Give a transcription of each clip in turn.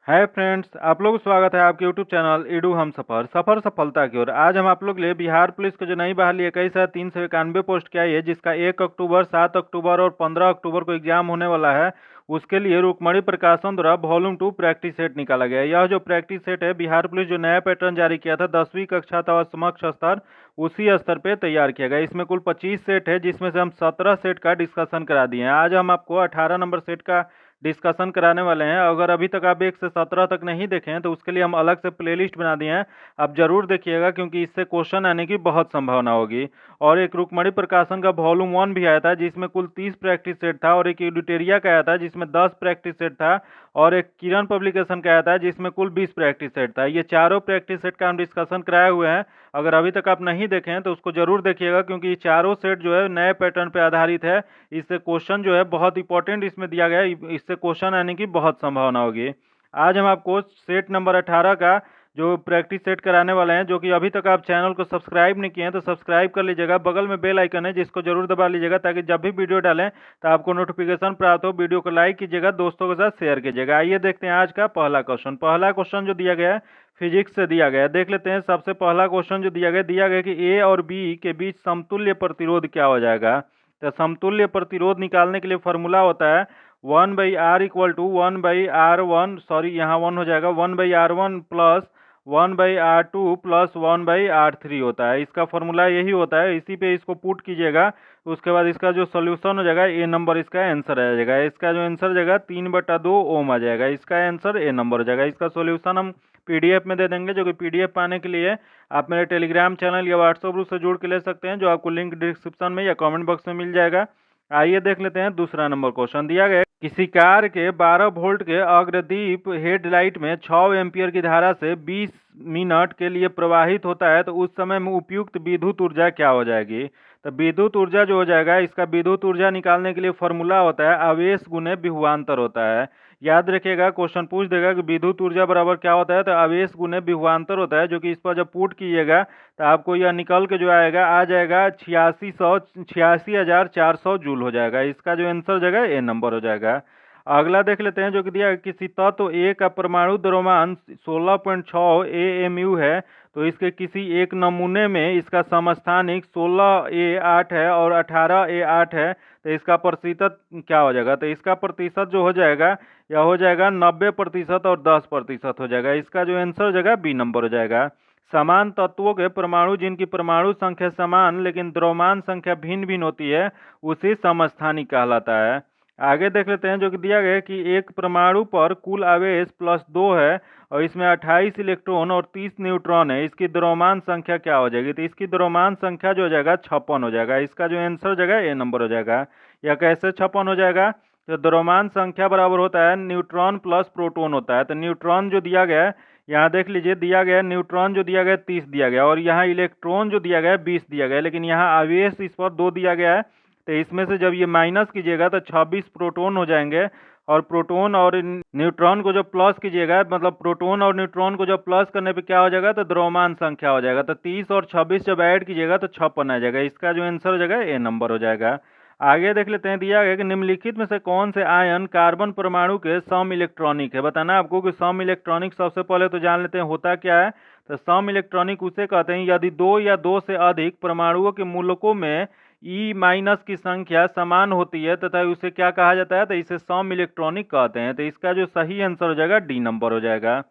Hi friends, आप लोग को स्वागत है आपके यूट्यूब चैनल ईडू हम सफ़र सफलता की ओर। आज हम आप लोग के लिए बिहार पुलिस को जो नई बहाली 21,391 पोस्ट की आई है, जिसका 1 अक्टूबर, 7 अक्टूबर और 15 अक्टूबर को एग्जाम होने वाला है। उसके लिए रुक्मणी प्रकाशन द्वारा वॉल्यूम 2 प्रैक्टिस सेट निकाला गया है। यह जो प्रैक्टिस सेट है, बिहार पुलिस जो नया पैटर्न जारी किया था 10वीं कक्षा था समक्ष स्तर, उसी स्तर पे तैयार किया गया। इसमें कुल 25 सेट है, जिसमें से हम 17 सेट का डिस्कशन करा दिए हैं। आज हम आपको 18 नंबर सेट का डिस्कशन कराने वाले हैं। अगर अभी तक आप 1 से 17 तक नहीं देखे हैं तो उसके लिए हम अलग से प्लेलिस्ट बना दिए हैं, आप जरूर देखिएगा, क्योंकि इससे क्वेश्चन आने की बहुत संभावना होगी। और एक रुक्मणी प्रकाशन का वॉल्यूम 1 भी आया था, जिसमें कुल 30 प्रैक्टिस सेट था, और एक एडिटेरिया का आया था जिसमें 10 प्रैक्टिस सेट था, और एक किरण पब्लिकेशन का आया था जिसमें कुल 20 प्रैक्टिस सेट था। ये चारों प्रैक्टिस सेट का हम डिस्कशन कराए हुए हैं। अगर अभी तक आप नहीं देखे हैं तो उसको जरूर देखिएगा, क्योंकि ये चारों सेट जो है नए पैटर्न पे आधारित है। इससे क्वेश्चन जो है बहुत इंपॉर्टेंट इसमें दिया गया है, इससे क्वेश्चन आने की बहुत संभावना होगी। आज हम आपको सेट नंबर 18 का जो प्रैक्टिस सेट कराने वाले हैं, जो कि अभी तक आप चैनल को सब्सक्राइब नहीं किए हैं तो सब्सक्राइब कर लीजिएगा। बगल में बेल आइकन है जिसको जरूर दबा लीजिएगा, ताकि जब भी वीडियो डालें तो आपको नोटिफिकेशन प्राप्त हो। वीडियो को लाइक कीजिएगा, दोस्तों के साथ शेयर कीजिएगा। आइए देखते हैं आज का पहला क्वेश्चन जो दिया गया है फिजिक्स से दिया गया है। देख लेते हैं। सबसे पहला क्वेश्चन जो दिया गया कि ए और बी के बीच समतुल्य प्रतिरोध क्या हो जाएगा। तो समतुल्य प्रतिरोध निकालने के लिए फॉर्मूला होता है 1/r equal to 1/r1, sorry यहाँ 1 हो जाएगा, 1/r1 plus 1/r2 plus 1/r3 होता है। इसका फॉर्मूला यही होता है, इसी पे इसको पुट कीजिएगा। उसके बाद इसका जो सोल्यूशन हो जाएगा ए नंबर, इसका आंसर आ जाएगा। इसका जो आंसर जाएगा 3/2 ओम आ जाएगा। इसका आंसर ए नंबर हो जाएगा। इसका सोल्यूशन हम पीडीएफ में दे देंगे, जो कि पीडीएफ पाने के लिए आप मेरे टेलीग्राम चैनल या व्हाट्सएप ग्रुप से जुड़ के ले सकते हैं, जो आपको लिंक डिस्क्रिप्शन में या कमेंट बॉक्स में मिल जाएगा। आइए देख लेते हैं। दूसरा नंबर क्वेश्चन दिया गया किसी कार के 12 वोल्ट के अग्रदीप हेडलाइट में 6 एम्पियर की धारा से 20 मिनट के लिए प्रवाहित होता है, तो उस समय में उपयुक्त विद्युत ऊर्जा क्या हो जाएगी। तो विद्युत ऊर्जा जो हो जाएगा, इसका विद्युत ऊर्जा निकालने के लिए फॉर्मूला होता है आवेश गुने विभवांतर होता है। याद रखिएगा, क्वेश्चन पूछ देगा कि विद्युत ऊर्जा बराबर क्या होता है, तो आवेश गुने विभवांतर होता है, जो कि इस पर जब पुट कीजिएगा तो आपको यह निकल के जो आ जाएगा 86,400 जूल हो जाएगा। इसका जो आंसर जाएगा ए नंबर हो जाएगा। अगला देख लेते हैं, जो कि दिया किसी तत्व ए का परमाणु द्रव्यमान 16.6 AMU है, तो इसके किसी एक नमूने में इसका समस्थानिक 16A8 है और 18A8 है, तो इसका प्रतिशत क्या हो जाएगा। तो इसका प्रतिशत जो हो जाएगा, यह हो जाएगा 90% और 10% हो जाएगा। इसका जो आंसर हो जाएगा बी नंबर हो जाएगा। समान तत्वों के परमाणु जिनकी परमाणु संख्या समान लेकिन द्रव्यमान संख्या भिन्न भिन्न होती है, उसी समस्थानिक कहलाता है। आगे देख लेते हैं, जो कि दिया गया है कि एक परमाणु पर कुल आवेश +2 है और इसमें 28 इलेक्ट्रॉन और 30 न्यूट्रॉन है। इसकी द्रव्यमान संख्या क्या हो जाएगी। तो इसकी द्रव्यमान संख्या जो हो जाएगा 56 हो जाएगा। इसका जो आंसर हो जाएगा ए नंबर हो जाएगा। यह कैसे 56 हो जाएगा, तो द्रव्यमान संख्या बराबर होता है न्यूट्रॉन प्लस प्रोटॉन होता है। तो न्यूट्रॉन जो दिया गया है, यहाँ देख लीजिए, दिया गया न्यूट्रॉन जो दिया गया 30 दिया गया, और यहाँ इलेक्ट्रॉन जो दिया गया 20 दिया गया, लेकिन यहाँ आवेश इस पर 2 दिया गया है। तो इसमें से जब ये माइनस कीजिएगा तो 26 प्रोटॉन हो जाएंगे, और प्रोटॉन और न्यूट्रॉन को जब प्लस कीजिएगा, मतलब प्रोटॉन और न्यूट्रॉन को जब प्लस करने पे क्या हो जाएगा, तो द्रव्यमान संख्या हो जाएगा। तो 30 और 26 जब ऐड कीजिएगा तो 56 आ जाएगा। इसका जो आंसर हो जाएगा ए नंबर हो जाएगा। आगे देख लेते हैं। दिया गया कि निम्नलिखित में से कौन से आयन कार्बन परमाणु के सम इलेक्ट्रॉनिक है। बताना आपको कि सम इलेक्ट्रॉनिक सबसे पहले तो जान लेते हैं होता क्या है। तो सम इलेक्ट्रॉनिक उसे कहते हैं यदि 2 या 2 से अधिक परमाणुओं के मूलकों में ई माइनस की संख्या समान होती है तथा उसे क्या कहा जाता है, तो इसे सम इलेक्ट्रॉनिक कहते हैं। तो इसका जो सही आंसर हो जाएगा डी नंबर हो जाएगा।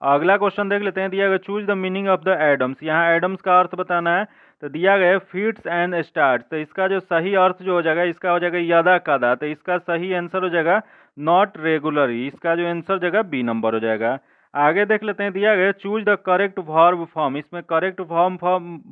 अगला क्वेश्चन देख लेते हैं। दिया गया choose the meaning of the idioms. यहाँ एडम्स का अर्थ बताना है। तो दिया गया फिट्स एंड स्टार्ट, तो इसका जो सही अर्थ जो हो जाएगा, इसका हो जाएगा यदा कदा। तो इसका सही आंसर हो जाएगा नॉट रेगुलरली। इसका जो आंसर हो जाएगा बी नंबर हो जाएगा। आगे देख लेते हैं। दिया गया choose the correct verb form. इसमें करेक्ट फॉर्म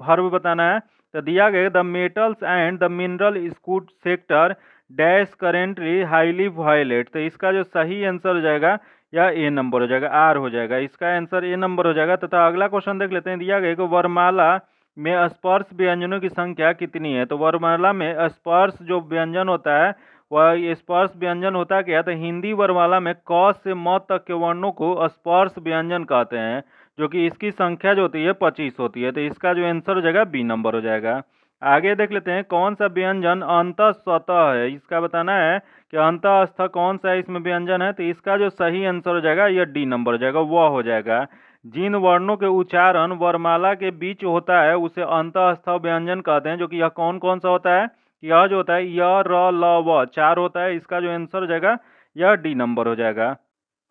वर्ब बताना है। तो दिया गया the metals and the mineral scoot sector dash currently highly violet. तो इसका जो सही आंसर हो जाएगा या ए नंबर हो जाएगा, आर हो जाएगा। इसका आंसर ए नंबर हो जाएगा। तथा अगला क्वेश्चन देख लेते हैं। दिया गया कि वर्णमाला में स्पर्श व्यंजनों की संख्या कितनी है। तो वर्णमाला में स्पर्श जो व्यंजन होता है, वह स्पर्श व्यंजन होता क्या है, तो हिंदी वर्णमाला में क से म तक के वर्णों को स्पर्श व्यंजन कहते हैं, जो कि इसकी संख्या जो होती है 25 होती है। तो इसका जो आंसर हो जाएगा बी नंबर हो जाएगा। आगे देख लेते हैं कौन सा व्यंजन अंतःस्वतः है, इसका बताना है कि अंतःस्थ कौन सा इसमें व्यंजन है। तो इसका जो सही आंसर हो जाएगा यह डी नंबर हो जाएगा, वह हो जाएगा। जिन वर्णों के उच्चारण वर्णमाला के बीच होता है उसे अंतःस्थ व्यंजन कहते हैं, जो कि यह कौन कौन सा होता है। यह जो होता है य र ल व 4 होता है, इसका जो आंसर हो जाएगा यह डी नंबर हो जाएगा।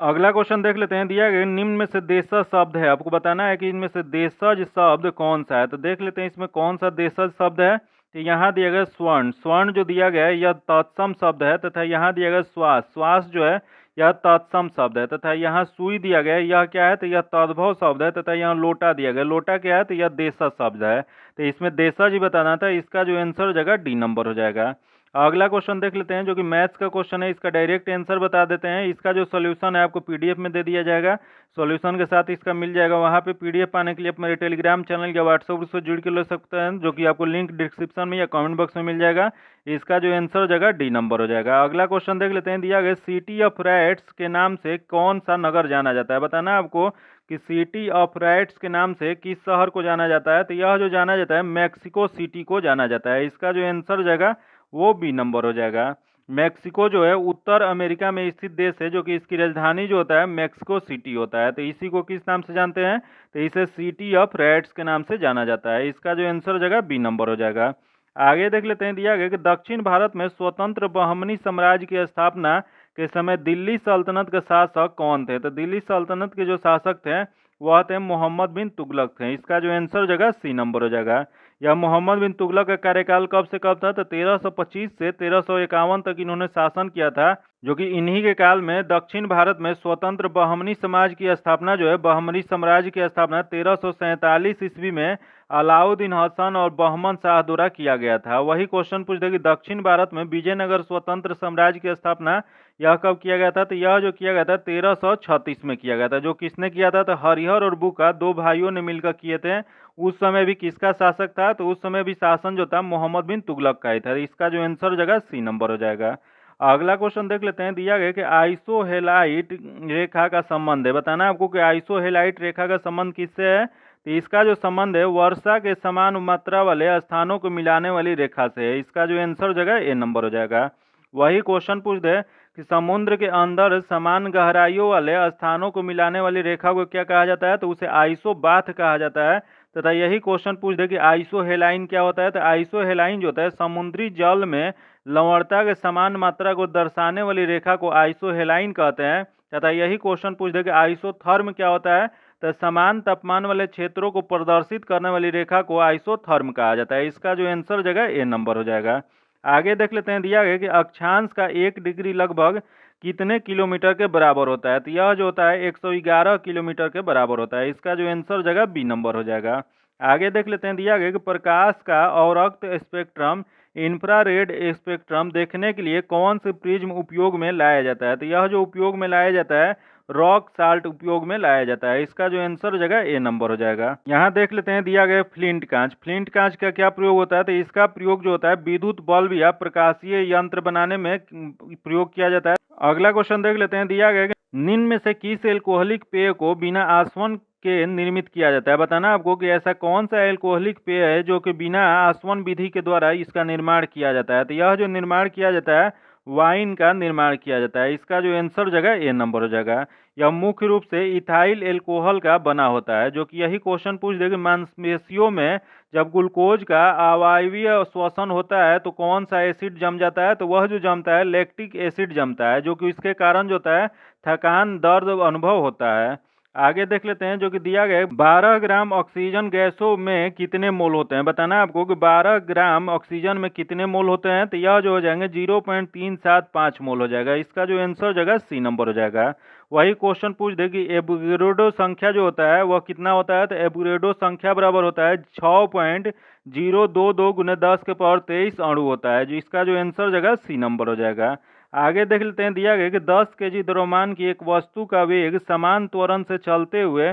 अगला क्वेश्चन देख लेते हैं, दिया गया निम्न में से देशज शब्द है, आपको बताना है कि इनमें से देशज शब्द कौन सा है। तो देख लेते हैं इसमें कौन सा देशज शब्द है। तो यहाँ दिया गया स्वर्ण, स्वर्ण जो दिया गया है यह तत्सम शब्द है, तथा यहाँ दिया गया श्वास, श्वास जो है यह तत्सम शब्द है, तथा यहाँ सुई दिया गया है यह क्या है, तो यह तद्भव शब्द है, तथा यहाँ लोटा दिया गया, लोटा क्या है, तो यह देशज शब्द है। तो इसमें देशज ही बताना था, इसका जो आंसर हो जाएगा डी नंबर हो जाएगा। अगला क्वेश्चन देख लेते हैं जो कि मैथ्स का क्वेश्चन है, इसका डायरेक्ट आंसर बता देते हैं। इसका जो सॉल्यूशन है आपको पीडीएफ में दे दिया जाएगा, सॉल्यूशन के साथ इसका मिल जाएगा। वहाँ पे पीडीएफ पाने के लिए आप मेरे टेलीग्राम चैनल या व्हाट्सएप ग्रुप से जुड़ के ले सकते हैं, जो कि आपको लिंक डिस्क्रिप्शन में या कमेंट बॉक्स में मिल जाएगा। इसका जो आंसर हो जाएगा डी नंबर हो जाएगा। अगला क्वेश्चन देख लेते हैं, दिया गया सिटी ऑफ राइट्स के नाम से कौन सा नगर जाना जाता है। बताना है आपको कि सिटी ऑफ राइट्स के नाम से किस शहर को जाना जाता है। तो यह जो जाना जाता है मैक्सिको सिटी को जाना जाता है, इसका जो आंसर हो जाएगा वो बी नंबर हो जाएगा। मैक्सिको जो है उत्तर अमेरिका में स्थित देश है, जो कि इसकी राजधानी जो होता है मैक्सिको सिटी होता है। तो इसी को किस नाम से जानते हैं, तो इसे सिटी ऑफ राइट्स के नाम से जाना जाता है, इसका जो आंसर हो जाएगा बी नंबर हो जाएगा। आगे देख लेते हैं, दिया गया कि दक्षिण भारत में स्वतंत्र बहमनी साम्राज्य की स्थापना के समय दिल्ली सल्तनत के शासक कौन थे। तो दिल्ली सल्तनत के जो शासक थे वह थे मोहम्मद बिन तुगलक थे, इसका जो आंसर हो जाएगा सी नंबर हो जाएगा। यह मोहम्मद बिन तुगलक का कार्यकाल कब से कब था, तो 1325 से 1351 तक इन्होंने शासन किया था, जो कि इन्हीं के काल में दक्षिण भारत में स्वतंत्र बहमनी समाज की स्थापना जो है बहमनी साम्राज्य की स्थापना 1347 ईस्वी में अलाउद्दीन हसन और बहमन शाह द्वारा किया गया था। वही क्वेश्चन पूछ दे कि दक्षिण भारत में विजयनगर स्वतंत्र साम्राज्य की स्थापना यह कब किया गया था। तो यह जो किया गया था 1336 में किया गया था। जो किसने किया था, तो हरिहर और बुका दो भाइयों ने मिलकर किए थे। उस समय भी किसका शासक था, तो उस समय भी शासन जो था मोहम्मद बिन तुगलक का ही था। इसका जो आंसर हो जाएगा सी नंबर हो जाएगा। अगला क्वेश्चन देख लेते हैं, दिया गया कि आइसोहेलाइट रेखा का संबंध है। बताना है आपको कि आइसोहेलाइट रेखा का संबंध किससे है। तो इसका जो संबंध है वर्षा के समान मात्रा वाले स्थानों को मिलाने वाली रेखा से है, इसका जो आंसर हो जाएगा ए नंबर हो जाएगा। वही क्वेश्चन पूछ दे कि समुद्र के अंदर समान गहराइयों वाले स्थानों को मिलाने वाली रेखा को क्या कहा जाता है, तो उसे आइसोबाथ कहा जाता है। तथा यही क्वेश्चन पूछ दे कि आइसोहेलाइन क्या होता है। तो आइसोहेलाइन जो होता है समुद्री जल में लवणता के समान मात्रा को दर्शाने वाली रेखा को आइसोहेलाइन कहते हैं। तथा यही क्वेश्चन पूछ दे कि आइसोथर्म क्या होता है, तो समान तापमान वाले क्षेत्रों को प्रदर्शित करने वाली रेखा को आइसोथर्म कहा जाता है, इसका जो आंसर हो जाएगा ए नंबर हो जाएगा। आगे देख लेते हैं, दिया गया कि अक्षांश का 1 डिग्री लगभग कितने किलोमीटर के बराबर होता है। तो यह जो होता है 111 किलोमीटर के बराबर होता है, इसका जो आंसर हो जाएगा बी नंबर हो जाएगा। आगे देख लेते हैं, दिया गया कि प्रकाश का अवरक्त स्पेक्ट्रम इंफ्रारेड स्पेक्ट्रम देखने के लिए कौन से प्रिज्म उपयोग में लाया जाता है। तो यह जो उपयोग में लाया जाता है रॉक साल्ट उपयोग में लाया जाता है, इसका जो आंसर हो जाएगा ए नंबर हो जाएगा। यहाँ देख लेते हैं, दिया गया फ्लिंट कांच, फ्लिंट कांच का क्या प्रयोग होता है। तो इसका प्रयोग जो होता है विद्युत बल्ब या प्रकाशीय यंत्र बनाने में प्रयोग किया जाता है। अगला क्वेश्चन देख लेते हैं, दिया गया निम्न में से किस एल्कोहलिक पेय को बिना आसवन के निर्मित किया जाता है। बताना आपको कि ऐसा कौन सा एल्कोहलिक पेय है जो कि बिना आसवन विधि के द्वारा इसका निर्माण किया जाता है। तो यह जो निर्माण किया जाता है वाइन का निर्माण किया जाता है, इसका जो आंसर हो जाएगा ए नंबर हो जाएगा। यह मुख्य रूप से इथाइल एल्कोहल का बना होता है, जो कि यही क्वेश्चन पूछ देगा मांसपेशियों में जब ग्लूकोज का अवायवीय श्वसन होता है तो कौन सा एसिड जम जाता है। तो वह जो जमता है लैक्टिक एसिड जमता है, जो कि इसके कारण जो होता है थकान दर्द अनुभव होता है। आगे देख लेते हैं, जो कि दिया गया 12 ग्राम ऑक्सीजन गैसों में कितने मोल होते हैं। बताना है आपको कि 12 ग्राम ऑक्सीजन में कितने मोल होते हैं। तो यह जो हो जाएंगे 0.375 मोल हो जाएगा, इसका जो आंसर हो जाएगा सी नंबर हो जाएगा। वही क्वेश्चन पूछ दे कि एवोगैड्रो संख्या जो होता है वह कितना होता है। तो एवोगैड्रो संख्या बराबर होता है 6.022 × 10⁻23 अणु होता है, जिसका जो आंसर हो जाएगा सी नंबर हो जाएगा। आगे देख लेते हैं, दिया गया कि 10 केजी द्रव्यमान की एक वस्तु का वेग समान त्वरण से चलते हुए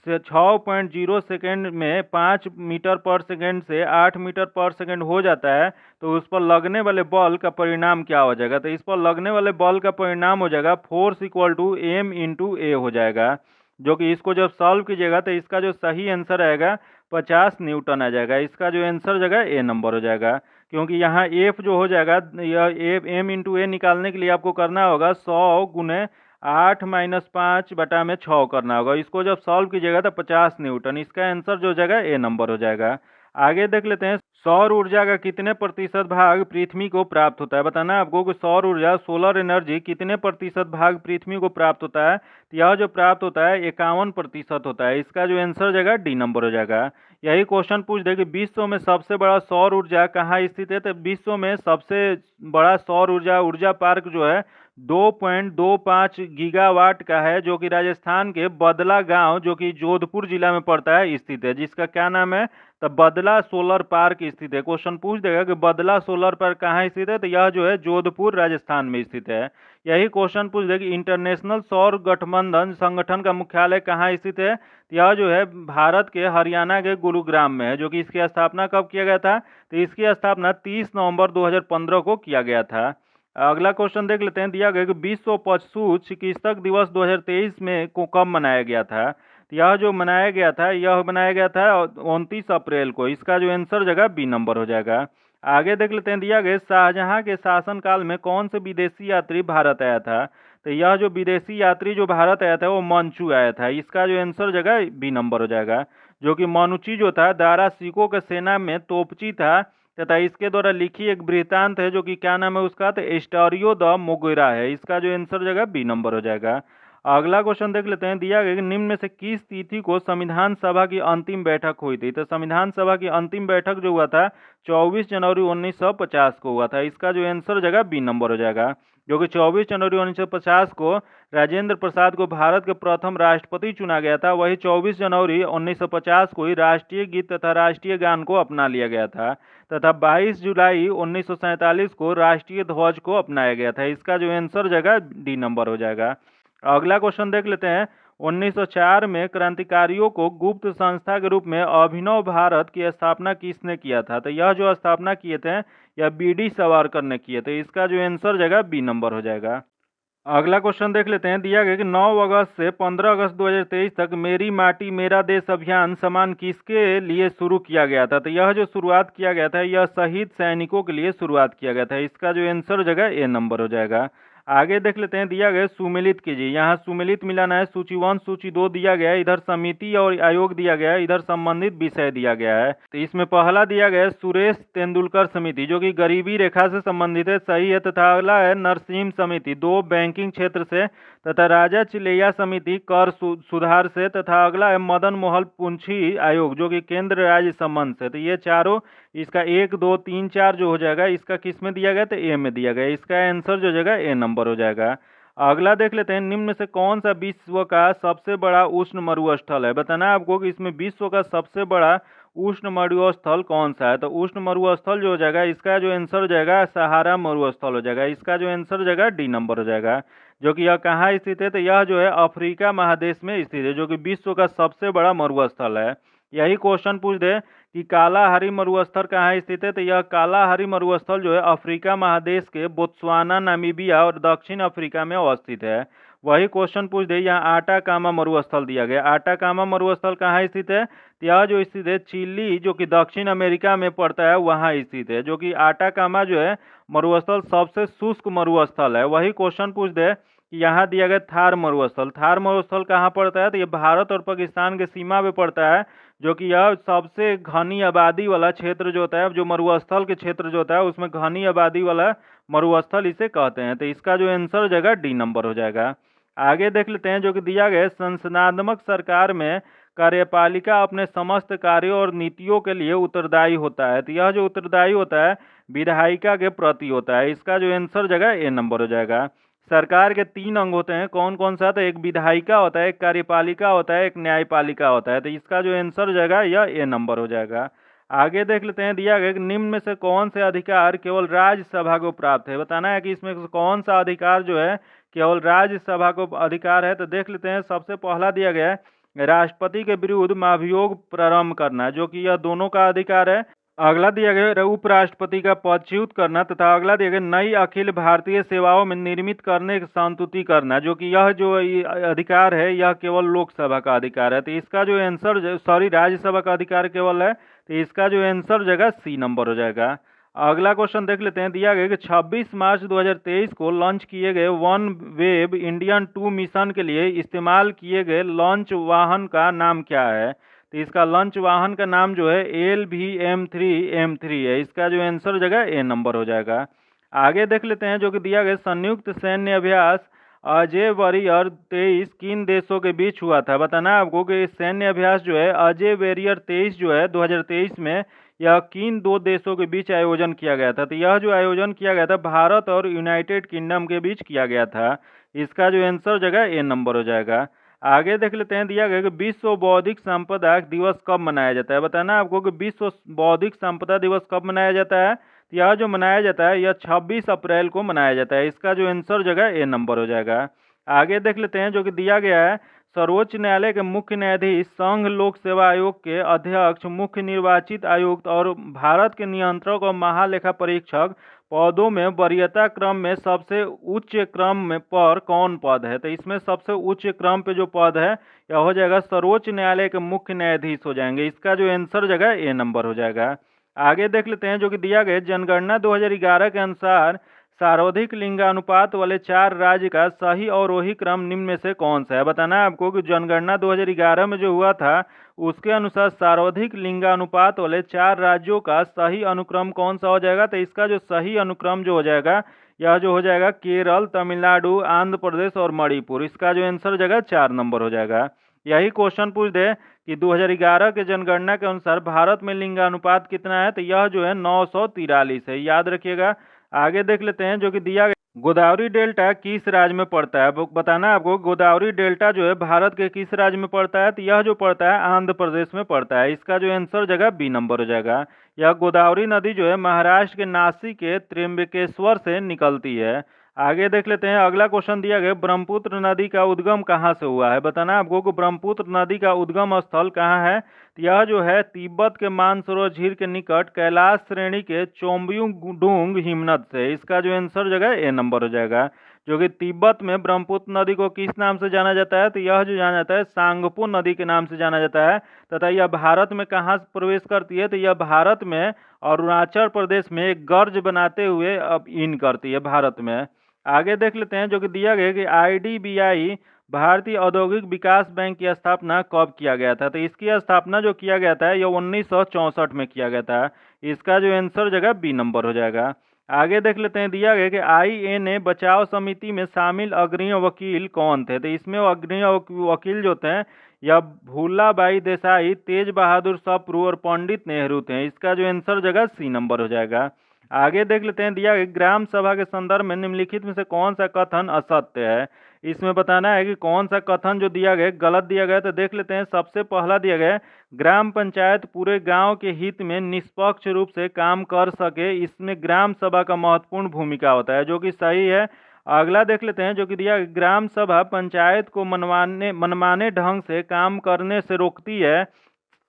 6.0 सेकेंड में 5 मीटर पर सेकेंड से 8 मीटर पर सेकेंड हो जाता है, तो उस पर लगने वाले बल का परिणाम क्या हो जाएगा। तो इस पर लगने वाले बल का परिणाम हो जाएगा force equal to m × a हो जाएगा। जो कि इसको जब सॉल्व कीजिएगा तो इसका जो सही आंसर आएगा 50 न्यूटन आ जाएगा। इसका जो आंसर जगह ए नंबर हो जाएगा, क्योंकि यहाँ एफ जो हो जाएगा, यह एम इंटू ए निकालने के लिए आपको करना होगा 100 गुने 8-5/6 करना होगा। इसको जब सॉल्व कीजिएगा तो 50 न्यूटन, इसका आंसर जो जाएगा ए नंबर हो जाएगा। आगे देख लेते हैं, सौर ऊर्जा का कितने प्रतिशत भाग पृथ्वी को प्राप्त होता है। बताना है आपको कि सौर ऊर्जा, सोलर एनर्जी कितने प्रतिशत भाग पृथ्वी को प्राप्त होता है। तो यह जो प्राप्त होता है 51% होता है। इसका जो आंसर हो जाएगा डी नंबर हो जाएगा। यही क्वेश्चन पूछ दे कि विश्व में सबसे बड़ा सौर ऊर्जा कहाँ स्थित है। तो विश्व में सबसे बड़ा सौर ऊर्जा ऊर्जा पार्क जो है 2.25 गीगावाट का है, जो कि राजस्थान के बदला गांव, जो कि जोधपुर जिला में पड़ता है, स्थित है, जिसका क्या नाम है। तो बदला सोलर पार्क स्थित है। क्वेश्चन पूछ देगा कि बदला सोलर पार्क कहाँ स्थित है, तो यह जो है जोधपुर राजस्थान में स्थित है। यही क्वेश्चन पूछ देगा कि इंटरनेशनल सौर गठबंधन संगठन का मुख्यालय कहाँ स्थित है। तो यह जो है भारत के हरियाणा के गुरुग्राम में है, जो कि इसकी स्थापना कब किया गया था। तो इसकी स्थापना 30 नवंबर 2015 को किया गया था। अगला क्वेश्चन देख लेते हैं, दिया गया कि विश्व पशु चिकित्सक दिवस 2023 में को कब मनाया गया था। तो यह जो मनाया गया था, यह मनाया गया था 29 अप्रैल को। इसका जो आंसर जगह बी नंबर हो जाएगा। आगे देख लेते हैं, दिया गया शाहजहां के शासनकाल में कौन से विदेशी यात्री भारत आया था। तो यह जो विदेशी यात्री जो भारत आया था वो मंचू आया था। इसका जो आंसर जगह बी नंबर हो जाएगा, जो कि मनुची जो था दारा सिकों के सेना में तोपची था, तथा इसके द्वारा लिखी एक वृत्तांत है, जो कि क्या नाम है उसका, तो एस्टोरियो द मोगेरा है। इसका जो आंसर जगह बी नंबर हो जाएगा। अगला क्वेश्चन देख लेते हैं, दिया गया कि निम्न में से किस तिथि को संविधान सभा की अंतिम बैठक हुई थी। तो संविधान सभा की अंतिम बैठक जो हुआ था 24 जनवरी 1950 को हुआ था। इसका जो आंसर जगह बी नंबर हो जाएगा, जो कि 24 जनवरी 1950 को राजेंद्र प्रसाद को भारत के प्रथम राष्ट्रपति चुना गया था। वही 24 जनवरी 1950 को ही राष्ट्रीय गीत तथा राष्ट्रीय गान को अपना लिया गया था, तथा 22 जुलाई 1947 को राष्ट्रीय ध्वज को अपनाया गया था। इसका जो आंसर जगह डी नंबर हो जाएगा। अगला क्वेश्चन देख लेते हैं, 1904 में क्रांतिकारियों को गुप्त संस्था के रूप में अभिनव भारत की स्थापना किसने किया था। तो यह जो स्थापना किए थे यह बीडी सावरकर ने किए थे। इसका जो आंसर जगह बी नंबर हो जाएगा। अगला क्वेश्चन देख लेते हैं, दिया गया कि 9 अगस्त से 15 अगस्त 2023 तक मेरी माटी मेरा देश अभियान समान किसके लिए शुरू किया गया था। तो यह जो शुरुआत किया गया था यह शहीद सैनिकों के लिए शुरुआत किया गया था। इसका जो आंसर जगह ए नंबर हो जाएगा। आगे देख लेते हैं, दिया गया सुमेलित कीजिए। यहाँ सुमेलित मिलाना है, सूची 1 सूची 2 दिया गया है, इधर समिति और आयोग दिया गया है, इधर संबंधित विषय दिया गया है। तो इसमें पहला दिया गया है सुरेश तेंदुलकर समिति, जो कि गरीबी रेखा से संबंधित है, सही है। तथा अगला है नरसिम्हा समिति, 2 बैंकिंग क्षेत्र से, तथा राजा चिलैया समिति कर सुधार से, तथा अगला है मदन मोहन पुंछी आयोग, जो कि केंद्र राज्य संबंध से। तो ये चारों, इसका 1 2 3 4 जो हो जाएगा, इसका किस में दिया गया, तो ए में दिया गया। इसका आंसर जो जगह ए नंबर हो जाएगा। अगला देख लेते हैं, निम्न में से कौन सा विश्व का सबसे बड़ा उष्ण मरुस्थल है। बताना है आपको कि इसमें विश्व का सबसे बड़ा उष्ण मरुस्थल कौन सा है। तो उष्ण मरुस्थल जो हो जाएगा, इसका जो आंसर हो जाएगा सहारा मरुस्थल हो जाएगा। इसका जो आंसर हो जाएगा डी नंबर हो जाएगा, जो कि यह कहाँ स्थित है। तो यह जो है अफ्रीका महादेश में स्थित है, जो कि विश्व का सबसे बड़ा मरुस्थल है। यही क्वेश्चन पूछ दे कि कालाहारी मरुस्थल कहाँ स्थित है। तो यह कालाहारी मरुस्थल जो है अफ्रीका महादेश के बोत्सवाना, नामीबिया और दक्षिण अफ्रीका में अवस्थित है। वही क्वेश्चन पूछ दे, यहाँ आटाकामा मरुस्थल दिया गया। आटाकामा मरुस्थल कहाँ स्थित है। तो यह जो स्थित है चिली, जो कि दक्षिण अमेरिका में पड़ता है, वहाँ स्थित है, जो कि आटाकामा जो है मरुस्थल सबसे शुष्क मरुस्थल है। वही क्वेश्चन पूछ दे कि यहाँ दिया गया थार मरुस्थल। थार मरुस्थल कहाँ पड़ता है। तो ये भारत और पाकिस्तान के सीमा पे पड़ता है, जो कि यह सबसे घनी आबादी वाला क्षेत्र जो होता है, जो मरुस्थल के क्षेत्र जो होता है उसमें घनी आबादी वाला मरुस्थल इसे कहते हैं। तो इसका जो आंसर हो जाएगा डी नंबर हो जाएगा। आगे देख लेते हैं, जो कि दिया गया संसदनात्मक सरकार में कार्यपालिका अपने समस्त कार्यों और नीतियों के लिए उत्तरदायी होता है। तो यह जो उत्तरदायी होता है विधायिका के प्रति होता है। इसका जो आंसर जगह ए नंबर हो जाएगा। सरकार के 3 अंग होते हैं, कौन कौन सा। तो एक विधायिका होता है, एक कार्यपालिका होता है, एक न्यायपालिका होता है। तो इसका जो आंसर हो जाएगा यह ए नंबर हो जाएगा। आगे देख लेते हैं, दिया गया कि निम्न में से कौन से अधिकार केवल राज्यसभा को प्राप्त है। बताना है कि इसमें से कौन सा अधिकार जो है केवल राज्यसभा को अधिकार है। तो देख लेते हैं, सबसे पहला दिया गया है राष्ट्रपति के विरुद्ध महाभियोग प्रारंभ करना, जो कि यह दोनों का अधिकार है। अगला दिया गया उपराष्ट्रपति का पद च्युत करना, तथा अगला दिया गया नई अखिल भारतीय सेवाओं में निर्मित करने की संस्तुति करना, जो कि यह जो अधिकार है यह केवल लोकसभा का अधिकार है। तो इसका जो आंसर राज्यसभा का अधिकार केवल है, तो इसका जो आंसर हो जाएगा सी नंबर हो जाएगा। अगला क्वेश्चन देख लेते हैं। दिया गया कि 26 मार्च 2023 को लॉन्च किए गए वन वेब इंडियन 2 मिशन के लिए इस्तेमाल किए गए लॉन्च वाहन का नाम क्या है। तो इसका लॉन्च वाहन का नाम जो है LVM-3 है। इसका जो आंसर हो जाएगा ए नंबर हो जाएगा। आगे देख लेते हैं जो कि दिया गया संयुक्त सैन्य अभ्यास अजय वॉरियर 23 किन देशों के बीच हुआ था। बताना है आपको कि सैन्य अभ्यास जो है अजय वॉरियर 23 जो है 2023 में यह किन दो देशों के बीच आयोजन किया गया था। तो यह जो आयोजन किया गया था भारत और यूनाइटेड किंगडम के बीच किया गया था। इसका जो आंसर हो जाएगा ए नंबर हो जाएगा। आगे देख लेते हैं। दिया गया कि विश्व बौद्धिक संपदा दिवस कब मनाया जाता है। बताना है आपको कि विश्व बौद्धिक संपदा दिवस कब मनाया जाता है। तो यह जो मनाया जाता है यह 26 अप्रैल को मनाया जाता है। इसका जो आंसर हो जाएगा ए नंबर हो जाएगा। आगे देख लेते हैं जो कि दिया गया है सर्वोच्च न्यायालय के मुख्य न्यायाधीश, संघ लोक सेवा आयोग के अध्यक्ष, मुख्य निर्वाचित आयुक्त और भारत के नियंत्रक और महालेखा परीक्षक पदों में वरीयता क्रम में सबसे उच्च क्रम में पर कौन पद है। तो इसमें सबसे उच्च क्रम पे जो पद है यह हो जाएगा सर्वोच्च न्यायालय के मुख्य न्यायाधीश हो जाएंगे। इसका जो आंसर हो जाएगा ए नंबर हो जाएगा। आगे देख लेते हैं जो कि दिया गया जनगणना 2011 के अनुसार सर्वाधिक लिंगानुपात वाले 4 राज्य का सही अवरोही क्रम निम्न में से कौन सा है। बताना है आपको कि जनगणना 2011 में जो हुआ था उसके अनुसार सर्वाधिक लिंगानुपात वाले 4 राज्यों का सही अनुक्रम कौन सा हो जाएगा। तो इसका जो सही अनुक्रम जो हो जाएगा यह जो हो जाएगा केरल, तमिलनाडु, आंध्र प्रदेश और मणिपुर। इसका जो आंसर हो जाएगा 4 नंबर हो जाएगा। यही क्वेश्चन पूछ दे कि 2011 के जनगणना के अनुसार भारत में लिंगानुपात कितना है। तो यह जो है 943 है, याद रखिएगा। आगे देख लेते हैं जो कि दिया गया गोदावरी डेल्टा किस राज्य में पड़ता है। बताना है आपको गोदावरी डेल्टा जो है भारत के किस राज्य में पड़ता है। तो यह जो पड़ता है आंध्र प्रदेश में पड़ता है। इसका जो आंसर हो जाएगा बी नंबर हो जाएगा। यह गोदावरी नदी जो है महाराष्ट्र के नासिक के त्र्यंबकेश्वर से निकलती है। आगे देख लेते हैं। अगला क्वेश्चन दिया गया ब्रह्मपुत्र नदी का उद्गम कहाँ से हुआ है। बताना है आपको ब्रह्मपुत्र नदी का उद्गम स्थल कहाँ है। यह जो है तिब्बत के मानसरोवर झील के निकट कैलाश श्रेणी के चोम्बुडुंग हिमनद से। इसका जो आंसर हो जाएगा ए नंबर हो जाएगा। जो कि तिब्बत में ब्रह्मपुत्र नदी को किस नाम से जाना जाता है। तो यह जो जाना जाता है सांगपो नदी के नाम से जाना जाता है। तथा यह भारत में कहाँ प्रवेश करती है। तो यह भारत में और अरुणाचल प्रदेश में एक गर्ज बनाते हुए अब इन करती है भारत में। आगे देख लेते हैं जो कि दिया गया कि IDBI भारतीय औद्योगिक विकास बैंक की स्थापना कब किया गया था। तो इसकी स्थापना जो किया गया था यह 1964 में किया गया था। इसका जो आंसर हो जाएगा बी नंबर हो जाएगा। आगे देख लेते हैं। दिया गया कि INA बचाव समिति में शामिल अग्रणी वकील कौन थे। तो इसमें अग्रणी वकील जो थे यह भूलाबाई देसाई, तेज बहादुर सप्रू और पंडित नेहरू थे। इसका जो आंसर हो जाएगा सी नंबर हो जाएगा। आगे देख लेते हैं। दिया गया ग्राम सभा के संदर्भ में निम्नलिखित में से कौन सा कथन असत्य है। इसमें बताना है कि कौन सा कथन जो दिया गया गलत दिया गया। तो देख लेते हैं। सबसे पहला दिया गया ग्राम पंचायत पूरे गांव के हित में निष्पक्ष रूप से काम कर सके, इसमें ग्राम सभा का महत्वपूर्ण भूमिका होता है, जो कि सही है। अगला देख लेते हैं जो कि दिया ग्राम सभा पंचायत को मनमाने ढंग से काम करने से रोकती है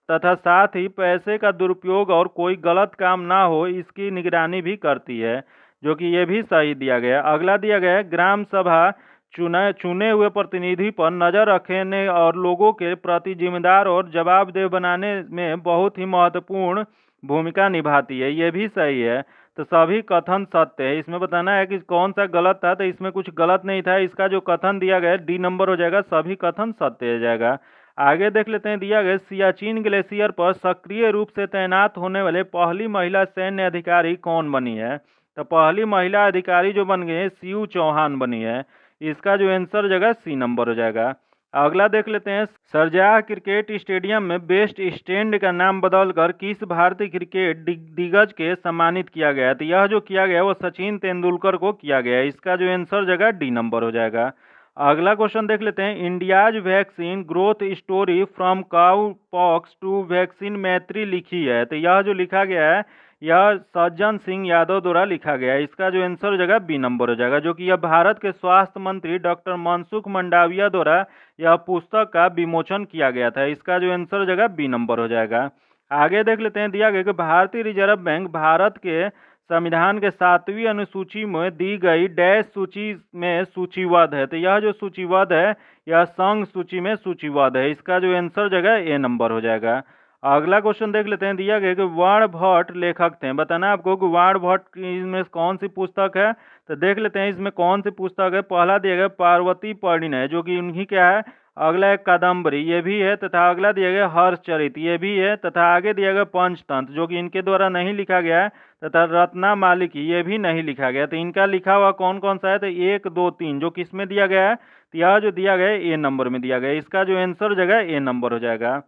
तथा साथ ही पैसे का दुरुपयोग और कोई गलत काम ना हो इसकी निगरानी भी करती है, जो कि ये भी सही दिया गया। अगला दिया गया ग्राम सभा चुने हुए प्रतिनिधि पर नजर रखने और लोगों के प्रति जिम्मेदार और जवाबदेह बनाने में बहुत ही महत्वपूर्ण भूमिका निभाती है। ये भी सही है। तो सभी कथन सत्य है। इसमें बताना है कि कौन सा गलत था। तो इसमें कुछ गलत नहीं था। इसका जो कथन दिया गया डी नंबर हो जाएगा। सभी कथन सत्य हो जाएगा। आगे देख लेते हैं। दिया गया सियाचिन ग्लेशियर पर सक्रिय रूप से तैनात होने वाले पहली महिला सैन्य अधिकारी कौन बनी है। तो पहली महिला अधिकारी जो बन गई है शिव चौहान बनी है। इसका जो आंसर जगह सी नंबर हो जाएगा। अगला देख लेते हैं। शारजाह क्रिकेट स्टेडियम में बेस्ट स्टैंड का नाम बदलकर किस भारतीय क्रिकेट दिग्गज के सम्मानित किया गया। तो यह जो किया गया वो सचिन तेंदुलकर को किया गया। इसका जो आंसर जगह डी नंबर हो जाएगा। अगला क्वेश्चन देख लेते हैं। India's vaccine growth story from cow pox to vaccine Maitri लिखी है। तो यह जो लिखा गया है यह सज्जन सिंह यादव द्वारा लिखा गया है। इसका जो आंसर हो जाएगा बी नंबर हो जाएगा। जो कि यह भारत के स्वास्थ्य मंत्री डॉक्टर मनसुख मंडाविया द्वारा यह पुस्तक का विमोचन किया गया था। इसका जो आंसर हो जाएगा बी नंबर हो जाएगा। आगे देख लेते हैं, दिया गया कि भारतीय रिजर्व बैंक भारत के संविधान के 7वीं अनुसूची में दी गई डैश सूची में सूचीबद्ध है। तो यह जो सूचीबद्ध है यह संघ सूची में सूचीबद्ध है। इसका जो आंसर जगह ए नंबर हो जाएगा। अगला क्वेश्चन देख लेते हैं, दिया गया कि वाणभट्ट लेखक थे। बताना आपको कि वाणभट्ट इसमें कौन सी पुस्तक है। तो देख लेते हैं इसमें कौन सी पुस्तक है। पहला दिया गया पार्वती परिणय, जो कि उन्हीं क्या है। अगला एक कादम्बरी, ये भी है। तथा अगला दिया गया हर्षचरित, ये भी है। तथा आगे दिया गया पंचतंत्र, जो कि इनके द्वारा नहीं लिखा गया है। तथा रत्ना मालिकी, ये भी नहीं लिखा गया। तो इनका लिखा हुआ कौन कौन सा है। तो 1, 2, 3 जो किस में दिया गया है। तो यह जो दिया गया है ए नंबर में दिया गया है। इसका जो आंसर जगह ए नंबर हो जाएगा।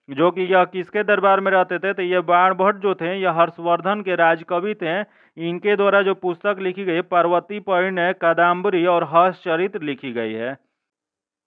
जो कि यह किसके दरबार में रहते थे। तो ये बाणभट्ट जो थे यह हर्षवर्धन के राजकवि थे। इनके द्वारा जो पुस्तक लिखी गई पार्वती परिणय, कादम्बरी और हर्षचरित लिखी गई है।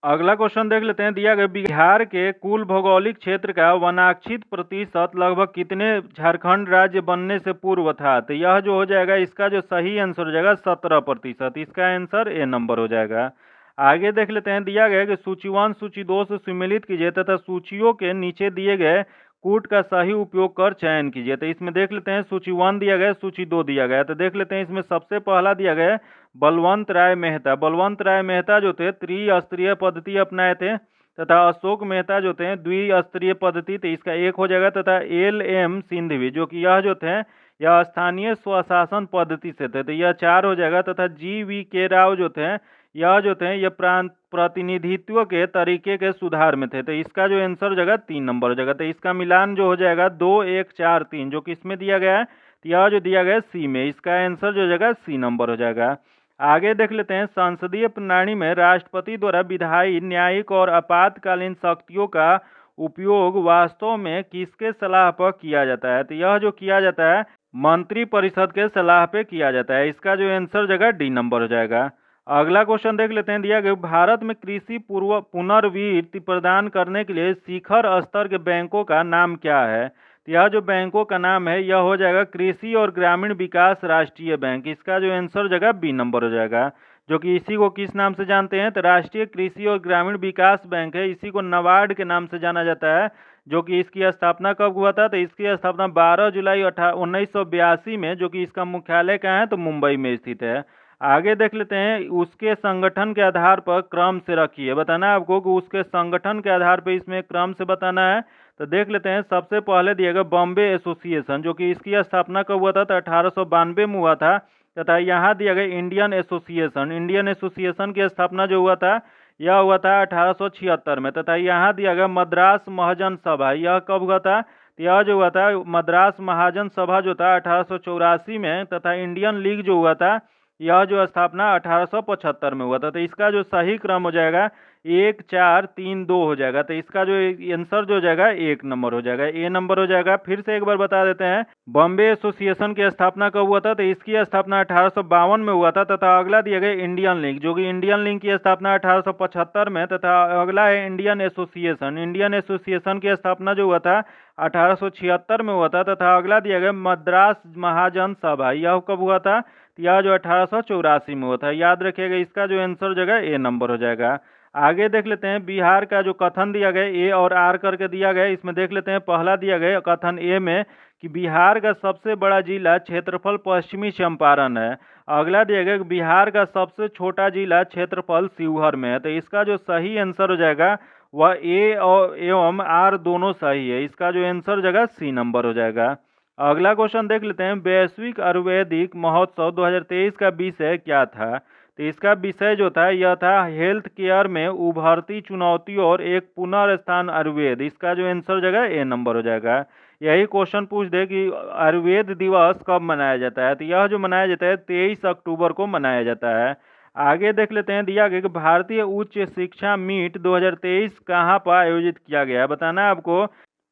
अगला क्वेश्चन देख लेते हैं, दिया गया बिहार के कुल भौगोलिक क्षेत्र का वनाक्षित प्रतिशत लगभग कितने झारखंड राज्य बनने से पूर्व था। तो यह जो हो जाएगा इसका जो सही आंसर हो जाएगा 17%। इसका आंसर ए नंबर हो जाएगा। आगे देख लेते हैं, दिया गया कि सूची 1 सूची 2 से सुमेलित कीजिए तथा सूचियों के नीचे दिए गए कूट का सही उपयोग कर चयन कीजिए। तो इसमें देख लेते हैं सूची 1 दिया गया, सूची 2 दिया गया। तो देख लेते हैं इसमें सबसे पहला दिया गया है बलवंत राय मेहता। बलवंत राय मेहता जो थे त्रिस्तरीय पद्धति अपनाए थे। तथा अशोक मेहता जो थे द्विस्तरीय पद्धति। तो इसका एक हो जाएगा। तथा LM सिंधवी जो कि यह जो थे यह स्थानीय स्वशासन पद्धति से थे। तो यह 4 हो जाएगा। तथा GVK राव जो थे यह जो थे ये प्रांत प्रतिनिधित्व के तरीके के सुधार में थे। तो इसका जो आंसर हो जाएगा 3 नंबर हो जाएगा। तो इसका मिलान जो हो जाएगा 2, 1, 4, 3 जो कि इसमें दिया गया है। तो यह जो दिया गया है सी में। इसका आंसर जो हो जाएगा सी नंबर हो जाएगा। आगे देख लेते हैं, संसदीय प्रणाली में राष्ट्रपति द्वारा विधायी, न्यायिक और आपातकालीन शक्तियों का उपयोग वास्तव में किसके सलाह पर किया जाता है। तो यह जो किया जाता है मंत्री परिषद के सलाह पे किया जाता है। इसका जो आंसर जगह डी नंबर हो जाएगा। अगला क्वेश्चन देख लेते हैं, दिया गया भारत में कृषि पूर्व पुनर्वित्त प्रदान करने के लिए शिखर स्तर के बैंकों का नाम क्या है। तो यह जो बैंकों का नाम है यह हो जाएगा कृषि और ग्रामीण विकास राष्ट्रीय बैंक। इसका जो आंसर जगह बी नंबर हो जाएगा। जो कि इसी को किस नाम से जानते हैं। तो राष्ट्रीय कृषि और ग्रामीण विकास बैंक है। इसी को नाबार्ड के नाम से जाना जाता है। जो कि इसकी स्थापना कब हुआ था। तो इसकी स्थापना 12 जुलाई 1982 में, जो कि इसका मुख्यालय कहाँ है तो मुंबई में स्थित है। आगे देख लेते हैं, उसके संगठन के आधार पर क्रम से रखिए। बताना आपको कि उसके संगठन के आधार पर इसमें क्रम से बताना है। तो देख लेते हैं, सबसे पहले दिया गया बॉम्बे एसोसिएशन, जो कि इसकी स्थापना कब हुआ था तो 1892 में हुआ था। तथा यहाँ दिया गया इंडियन एसोसिएशन। इंडियन एसोसिएशन की स्थापना जो हुआ था यह हुआ था 1876 में। तथा यहाँ दिया गया मद्रास महाजन सभा, यह कब हुआ था। यह जो हुआ था मद्रास महाजन सभा जो था 1884 में। तथा इंडियन लीग जो हुआ था यह जो स्थापना 1875 में हुआ था। तो इसका जो सही क्रम हो जाएगा 1, 4, 3, 2 हो जाएगा। तो इसका जो आंसर जो हो जाएगा 1 नंबर हो जाएगा, ए नंबर हो जाएगा। फिर से एक बार बता देते हैं, बॉम्बे एसोसिएशन की स्थापना कब हुआ था। तो इसकी स्थापना 1852 में हुआ था। तथा अगला दिया गया इंडियन लीग, जो कि इंडियन लीग की स्थापना 1875 में। तथा अगला है इंडियन एसोसिएशन। इंडियन एसोसिएशन की स्थापना जो हुआ था 1876 में हुआ था। तथा अगला दिया गया मद्रास महाजन सभा, यह कब हुआ था। यह जो 1884 में हुआ था। याद रखिएगा, इसका जो आंसर जगह ए नंबर हो जाएगा। आगे देख लेते हैं, बिहार का जो कथन दिया गया ए और आर करके दिया गया। इसमें देख लेते हैं, पहला दिया गया कथन ए में कि बिहार का सबसे बड़ा जिला क्षेत्रफल पश्चिमी चंपारण है। अगला दिया गया कि बिहार का सबसे छोटा जिला क्षेत्रफल शिवहर में है। तो इसका जो सही आंसर हो जाएगा वह ए और एवं आर दोनों सही है। इसका जो आंसर जगह सी नंबर हो जाएगा। अगला क्वेश्चन देख लेते हैं, वैश्विक आयुर्वेदिक महोत्सव 2023 का विषय क्या था। तो इसका विषय जो था यह था हेल्थ केयर में उभरती चुनौतियों और एक पुनर्स्थान आयुर्वेद। इसका जो आंसर जगह ए नंबर हो जाएगा। यही क्वेश्चन पूछ दे कि आयुर्वेद दिवस कब मनाया जाता है। तो यह जो मनाया जाता है 23 अक्टूबर को मनाया जाता है। आगे देख लेते हैं, दिया गया कि भारतीय उच्च शिक्षा मीट 2023 कहाँ पर आयोजित किया गया है। बताना है आपको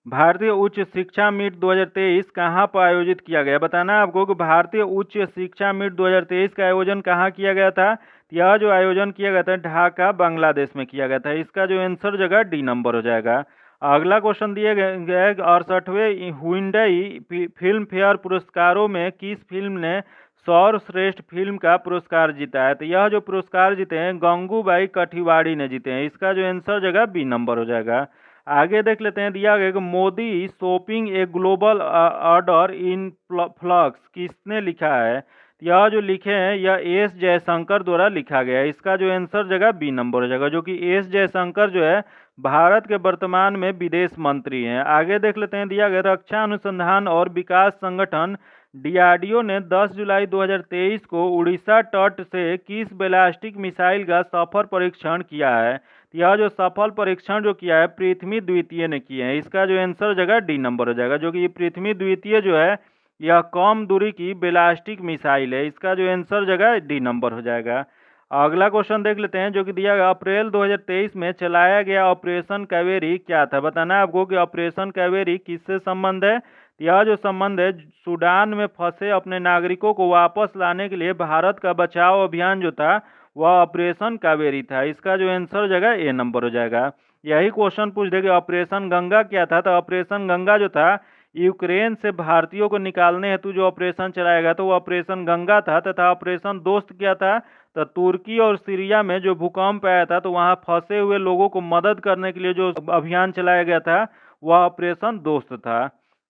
भारतीय उच्च शिक्षा मीट 2023 कहाँ पर आयोजित किया गया। बताना है आपको कि भारतीय उच्च शिक्षा मीट 2023 का आयोजन कहाँ किया गया था। यह जो आयोजन किया गया था ढाका बांग्लादेश में किया गया था। इसका जो आंसर जगह डी नंबर हो जाएगा। अगला क्वेश्चन दिया गया है, 68वें हुंडई फिल्म फेयर पुरस्कारों में किस फिल्म ने सर्वश्रेष्ठ फिल्म का पुरस्कार जीता है। तो यह जो पुरस्कार जीते हैं गंगूबाई कठिवाड़ी ने जीते हैं। इसका जो आंसर जगह बी नंबर हो जाएगा। आगे देख लेते हैं, दिया गया कि Modi shopping a global order in flux, किसने लिखा है? यह जो लिखे हैं यह एस जयशंकर द्वारा लिखा गया है। इसका जो आंसर जगह बी नंबर हो जाएगा, जो कि एस जयशंकर जो है भारत के वर्तमान में विदेश मंत्री हैं। आगे देख लेते हैं, दिया गया रक्षा अनुसंधान और विकास संगठन डीआरडीओ ने 10 जुलाई 2023 को उड़ीसा तट से किस बैलिस्टिक मिसाइल का सफल परीक्षण किया है? यह जो सफल परीक्षण जो किया है पृथ्वी द्वितीय ने किए हैं। इसका जो आंसर जगह डी नंबर हो जाएगा, जो कि ये पृथ्वी द्वितीय जो है यह कम दूरी की बैलिस्टिक मिसाइल है। इसका जो आंसर जगह डी नंबर हो जाएगा। अगला क्वेश्चन देख लेते हैं, जो कि दिया गया अप्रैल 2023 में चलाया गया ऑपरेशन कावेरी क्या था? बताना है आपको कि ऑपरेशन कावेरी किससे संबंध है। यह जो संबंध है सूडान में फंसे अपने नागरिकों को वापस लाने के लिए भारत का बचाव अभियान जो था वह ऑपरेशन कावेरी था। इसका जो आंसर जगह ए नंबर हो जाएगा। यही क्वेश्चन पूछ देगा ऑपरेशन गंगा क्या था, तो ऑपरेशन गंगा जो था यूक्रेन से भारतीयों को निकालने हेतु जो ऑपरेशन चलाया गया तो वो ऑपरेशन गंगा था। तथा ऑपरेशन दोस्त क्या था, तो तुर्की और सीरिया में जो भूकंप आया था तो वहां फंसे हुए लोगों को मदद करने के लिए जो अभियान चलाया गया था वह ऑपरेशन दोस्त था।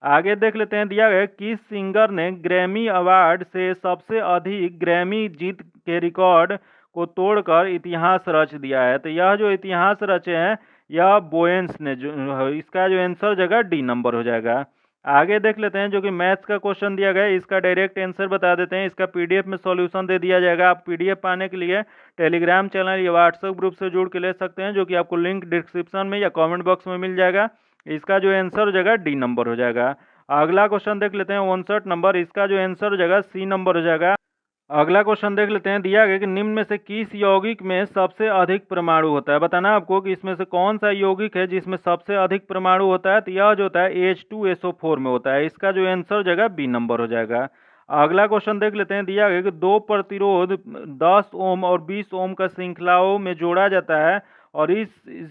आगे देख लेते हैं, दिया गया किस सिंगर ने ग्रैमी अवार्ड से सबसे अधिक ग्रैमी जीत के रिकॉर्ड को तोड़कर इतिहास रच दिया है? तो यह जो इतिहास रचे हैं यह बोयंस ने, जो इसका जो आंसर जगह डी नंबर हो जाएगा। आगे देख लेते हैं, जो कि मैथ्स का क्वेश्चन दिया गया है इसका डायरेक्ट आंसर बता देते हैं। इसका पीडीएफ में सॉल्यूशन दे दिया जाएगा। आप पीडीएफ पाने के लिए टेलीग्राम चैनल या व्हाट्सएप ग्रुप से जुड़ के ले सकते हैं, जो कि आपको लिंक डिस्क्रिप्शन में या कमेंट बॉक्स में मिल जाएगा। इसका जो आंसर हो जाएगा डी नंबर हो जाएगा। अगला क्वेश्चन देख लेते हैं 59 नंबर, इसका जो आंसर हो जाएगा सी नंबर हो जाएगा। अगला क्वेश्चन देख लेते हैं, दिया गया कि निम्न में से किस यौगिक में सबसे अधिक परमाणु होता है? बताना आपको कि इसमें से कौन सा यौगिक है जिसमें सबसे अधिक परमाणु होता है। तो यह जो होता है H2SO4 में होता है। इसका जो आंसर जगह बी नंबर हो जाएगा। अगला क्वेश्चन देख लेते हैं, दिया गया कि दो प्रतिरोध 10 ओम और 20 ओम का श्रृंखलाओं में जोड़ा जाता है और इस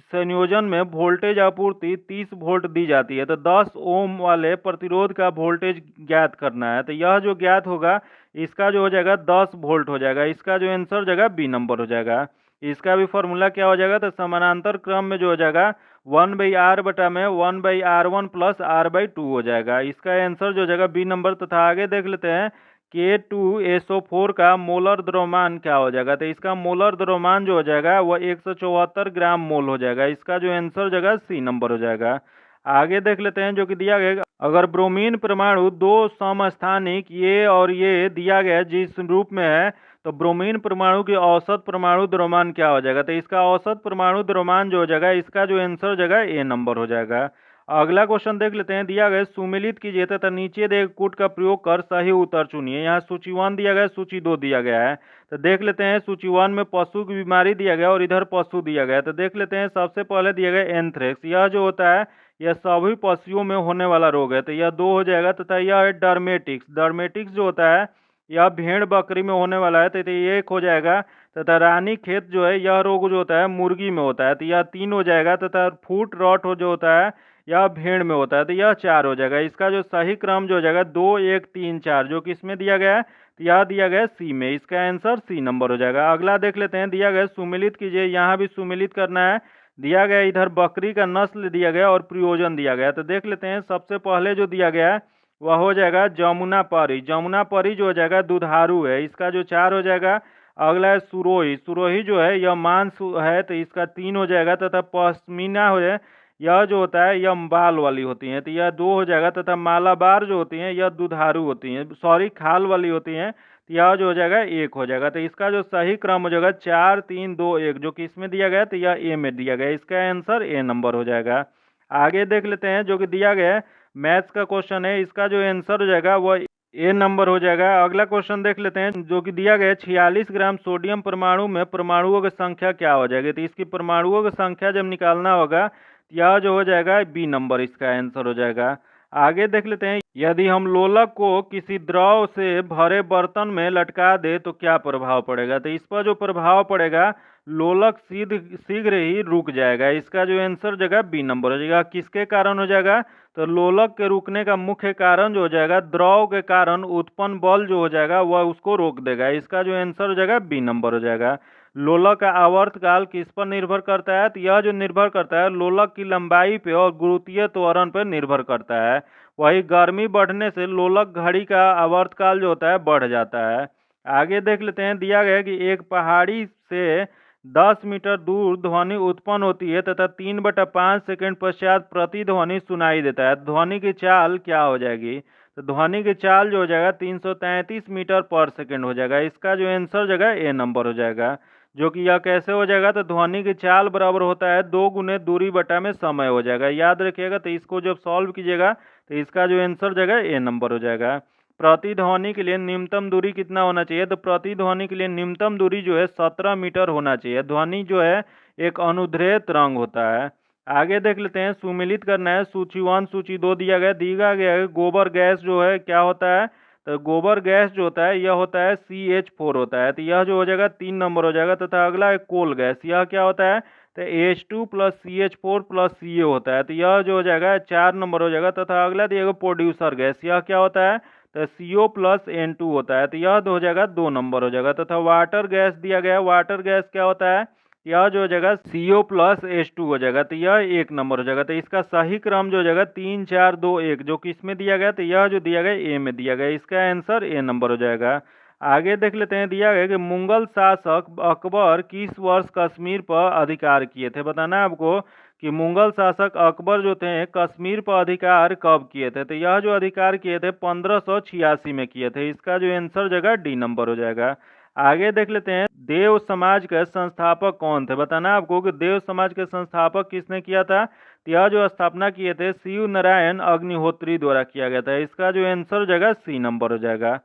संयोजन में वोल्टेज आपूर्ति 30 वोल्ट दी जाती है। तो 10 ओम वाले प्रतिरोध का वोल्टेज ज्ञात करना है। तो यह जो ज्ञात होगा इसका जो हो जाएगा 10 वोल्ट हो जाएगा। इसका जो आंसर हो जाएगा बी नंबर हो जाएगा। इसका भी फॉर्मूला क्या हो जाएगा, तो समानांतर क्रम में जो हो जाएगा 1/r बटा में 1/r1 प्लस r/2 हो जाएगा। इसका आंसर जो हो जाएगा बी नंबर। तथा आगे देख लेते हैं K2SO4 का मोलर द्रव्यमान क्या हो जाएगा। तो इसका मोलर द्रव्यमान जो हो जाएगा वह 174 ग्राम मोल हो जाएगा। इसका जो आंसर हो जाएगा सी नंबर हो जाएगा। आगे देख लेते हैं, जो कि दिया गया अगर ब्रोमीन परमाणु दो समस्थानिक ये और ये दिया गया जिस रूप में है तो ब्रोमीन परमाणु की औसत परमाणु द्रव्यमान क्या हो जाएगा। तो इसका औसत परमाणु द्रव्यमान जो हो जाएगा इसका जो आंसर हो जाएगा ए नंबर हो जाएगा। अगला क्वेश्चन देख लेते हैं, दिया गया सुमेलित कीजिए तथा नीचे दिए कूट का प्रयोग कर सही उत्तर चुनिए। यहाँ सूची 1 दिया गया, सूची 2 दिया गया है। तो देख लेते हैं, सूची 1 में पशु की बीमारी दिया गया और इधर पशु दिया गया। तो देख लेते हैं, सबसे पहले दिया गया एंथ्रेक्स। यह जो होता है यह सभी पशुओं में होने वाला रोग है। तो यह 2 हो जाएगा। तथा यह है डर्मेटिक्स। डर्मेटिक्स जो होता है यह भेड़ बकरी में होने वाला है, तो ये 1 हो जाएगा। तथा रानी खेत जो है यह रोग जो होता है मुर्गी में होता है, तो यह 3 हो जाएगा। तथा फुट रॉट हो जो होता है यह भेड़ में होता है, तो यह 4 हो जाएगा। इसका जो सही क्रम जो हो जाएगा 2 1 3 4 जो कि इसमें दिया गया है, तो यह दिया गया सी में। इसका आंसर सी नंबर हो जाएगा। अगला देख लेते हैं, दिया गया सुमेलित कीजिए। यहाँ भी सुमेलित करना है। दिया गया इधर बकरी का नस्ल दिया गया और प्रयोजन दिया गया। तो देख लेते हैं, सबसे पहले जो दिया गया है वह हो जाएगा जमुनापरी। जमुनापरी जो हो जाएगा दुधारू है। इसका जो 4 हो जाएगा। अगला है सुरोही। सुरोही जो है यह मांस है, तो इसका 3 हो जाएगा। तथा पश्मीना हो जाए यह जो होता है यह बाल वाली होती है, तो यह 2 हो जाएगा। तथा मालाबार जो होती हैं यह दुधारू होती हैं, सॉरी खाल वाली होती हैं, तो यह जो हो जाएगा 1 हो जाएगा। तो इसका जो सही क्रम हो जाएगा 4 3 2 1 जो कि इसमें दिया गया, तो यह ए में दिया गया। इसका आंसर ए नंबर हो जाएगा। आगे देख लेते हैं, जो कि दिया गया है मैथ्स का क्वेश्चन है। इसका जो आंसर हो जाएगा वह ए नंबर हो जाएगा। अगला क्वेश्चन देख लेते हैं, जो कि दिया गया है 46 ग्राम सोडियम परमाणु में परमाणुओं की संख्या क्या हो जाएगी। तो इसकी परमाणुओं की संख्या जब निकालना होगा यह जो हो जाएगा बी नंबर इसका आंसर हो जाएगा। आगे देख लेते हैं, यदि हम लोलक को किसी द्रव से भरे बर्तन में लटका दे तो क्या प्रभाव पड़ेगा। तो इस पर जो प्रभाव पड़ेगा लोलक शीघ्र ही रुक जाएगा। इसका जो आंसर जगह बी नंबर हो जाएगा। किसके कारण हो जाएगा, तो लोलक के रुकने का मुख्य कारण जो हो जाएगा द्रव के कारण उत्पन्न बल जो हो जाएगा वह उसको रोक देगा। इसका जो आंसर हो जाएगा बी नंबर हो जाएगा। लोलक का आवर्तकाल किस पर निर्भर करता है? तो यह जो निर्भर करता है लोलक की लंबाई पे और गुरुत्वीय त्वरण पर निर्भर करता है। वही गर्मी बढ़ने से लोलक घड़ी का आवर्तकाल जो होता है बढ़ जाता है। आगे देख लेते हैं, दिया गया है कि एक पहाड़ी से 10 मीटर दूर ध्वनि उत्पन्न होती है तथा 3/5 सेकंड पश्चात प्रतिध्वनि सुनाई देता है। ध्वनि की चाल क्या हो जाएगी? तो ध्वनि की चाल जो हो जाएगा 333 मीटर पर सेकंड हो जाएगा। इसका जो आंसर जगह ए नंबर हो जाएगा। जो कि यह कैसे हो जाएगा? तो ध्वनि की चाल बराबर होता है 2 गुने दूरी बटा में समय हो जाएगा। याद रखिएगा। तो इसको जब सॉल्व कीजिएगा तो इसका जो आंसर जगह ए नंबर हो जाएगा। प्रतिध्वनि के लिए न्यूनतम दूरी कितना होना चाहिए? तो प्रतिध्वनि के लिए न्यूनतम दूरी जो है 17 मीटर होना चाहिए। ध्वनि जो है एक अनुदैर्ध्य तरंग होता है। आगे देख लेते हैं, सुमिलित करना है। सूची 1 सूची 2 दिया गया है। गोबर गैस जो है क्या होता है? तो गोबर गैस जो होता है यह होता है CH4 होता है। तो यह जो हो जाएगा 3 नंबर हो जाएगा। तथा अगला है कोल गैस, यह क्या होता है? तो H2 plus CH4 plus CO होता है। तो यह जो हो जाएगा 4 नंबर हो जाएगा। तथा अगला दिएगा प्रोड्यूसर गैस, यह क्या होता है? तो CO प्लस N2 होता है। तो यह हो जाएगा 2 नंबर हो जाएगा। तथा वाटर गैस दिया गया है। वाटर गैस क्या होता है? यह जो हो जाएगा CO प्लस H2 हो जाएगा। तो यह 1 नंबर हो जाएगा। तो इसका सही क्रम जो हो जाएगा 3 4 2 1, जो कि इसमें दिया गया। तो यह जो दिया गया ए में दिया गया, इसका आंसर ए नंबर हो जाएगा। आगे देख लेते हैं, दिया गया कि मुगल शासक अकबर किस वर्ष कश्मीर पर अधिकार किए थे? बताना है आपको कि मुगल शासक अकबर जो थे कश्मीर पर अधिकार कब किए थे? तो यह जो अधिकार किए थे 1586 में किए थे। इसका जो आंसर जगह डी नंबर हो जाएगा। आगे देख लेते हैं, देव समाज के संस्थापक कौन थे? बताना है आपको कि देव समाज के संस्थापक किसने किया था? तो यह जो स्थापना किए थे शिव नारायण अग्निहोत्री द्वारा किया गया था। इसका जो आंसर जगह सी नंबर हो जाएगा।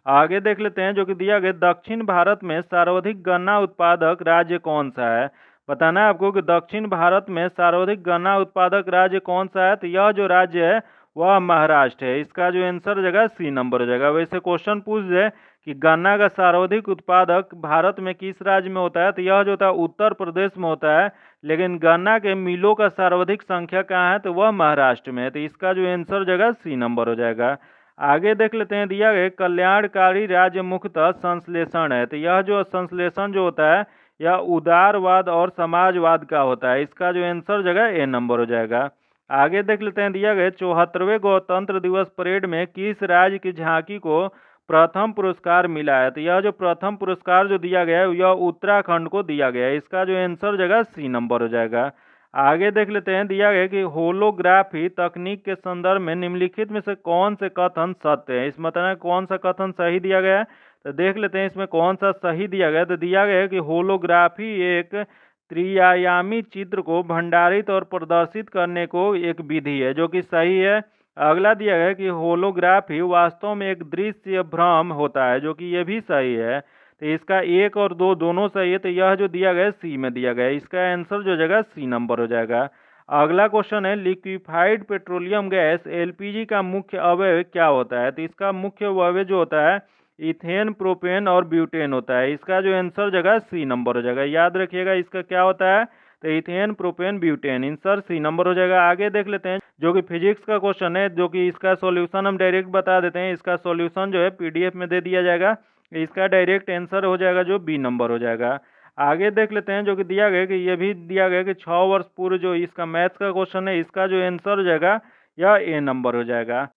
आगे देख लेते हैं, जो कि दिया गया दक्षिण भारत में सर्वाधिक गन्ना उत्पादक राज्य कौन सा है? बताना है आपको कि दक्षिण भारत में सर्वाधिक गन्ना उत्पादक राज्य कौन सा है? तो यह जो राज्य है वह महाराष्ट्र है। इसका जो आंसर जगह सी नंबर हो जाएगा। वैसे क्वेश्चन पूछ जाए कि गन्ना का सर्वाधिक उत्पादक भारत में किस राज्य में होता है? तो यह जो होता है उत्तर प्रदेश में होता है। लेकिन गन्ना के मिलों का सर्वाधिक संख्या कहाँ है? तो वह महाराष्ट्र में है। तो इसका जो आंसर जगह सी नंबर हो जाएगा। आगे देख लेते हैं, दिया गया कल्याणकारी राज्य मुख्यतः संश्लेषण है। तो यह जो संश्लेषण जो होता है यह उदारवाद और समाजवाद का होता है। इसका जो आंसर जगह ए नंबर हो जाएगा। आगे देख लेते हैं, दिया गया 74वें गणतंत्र दिवस परेड में किस राज्य की झांकी को प्रथम पुरस्कार मिला है? तो यह जो प्रथम पुरस्कार जो दिया गया है यह उत्तराखंड को दिया गया है। इसका जो आंसर जगह सी नंबर हो जाएगा। आगे देख लेते हैं, दिया गया कि होलोग्राफी तकनीक के संदर्भ में निम्नलिखित में से कौन से कथन सत्य है? इस मतलब कौन सा कथन सही दिया गया है? तो देख लेते हैं इसमें कौन सा सही दिया गया। तो दिया गया है कि होलोग्राफी एक त्रिआयामी चित्र को भंडारित और प्रदर्शित करने को एक विधि है, जो कि सही है। अगला दिया गया है कि होलोग्राफी वास्तव में एक दृश्य भ्रम होता है, जो कि ये भी सही है। तो इसका 1 और 2 दोनों सही है। तो यह जो दिया गया है सी में दिया गया है। इसका आंसर जो जगह सी नंबर हो जाएगा। अगला क्वेश्चन है, लिक्विफाइड पेट्रोलियम गैस LPG का मुख्य अवयव क्या होता है? तो इसका मुख्य अवयव जो होता है इथेन, प्रोपेन और ब्यूटेन होता है। इसका जो आंसर जगह सी नंबर हो जाएगा। याद रखिएगा इसका क्या होता है? तो ethane, propane, butane. Answer C number हो जाएगा। आगे देख लेते हैं, जो कि फिजिक्स का क्वेश्चन है, जो कि इसका सॉल्यूशन हम डायरेक्ट बता देते हैं। इसका सॉल्यूशन जो है PDF में दे दिया जाएगा। इसका डायरेक्ट आंसर हो जाएगा जो बी नंबर हो जाएगा। आगे देख लेते हैं, जो कि दिया गया कि ये भी दिया गया कि 6 वर्ष पूर्व जो इसका मैथ्स का क्वेश्चन है, इसका जो आंसर हो जाएगा यह ए नंबर हो जाएगा।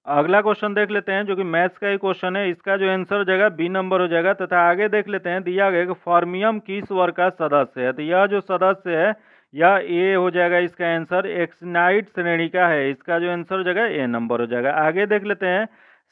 अगला क्वेश्चन देख लेते हैं, जो कि मैथ्स का ही क्वेश्चन है। इसका जो आंसर हो जाएगा बी नंबर हो जाएगा। तथा आगे देख लेते हैं, दिया गया कि फॉर्मियम किस वर्ग का सदस्य है? तो यह जो सदस्य है यह ए हो जाएगा। इसका आंसर एक्सिनाइड श्रेणी का है। इसका जो आंसर हो जाएगा ए नंबर हो जाएगा। आगे देख लेते हैं,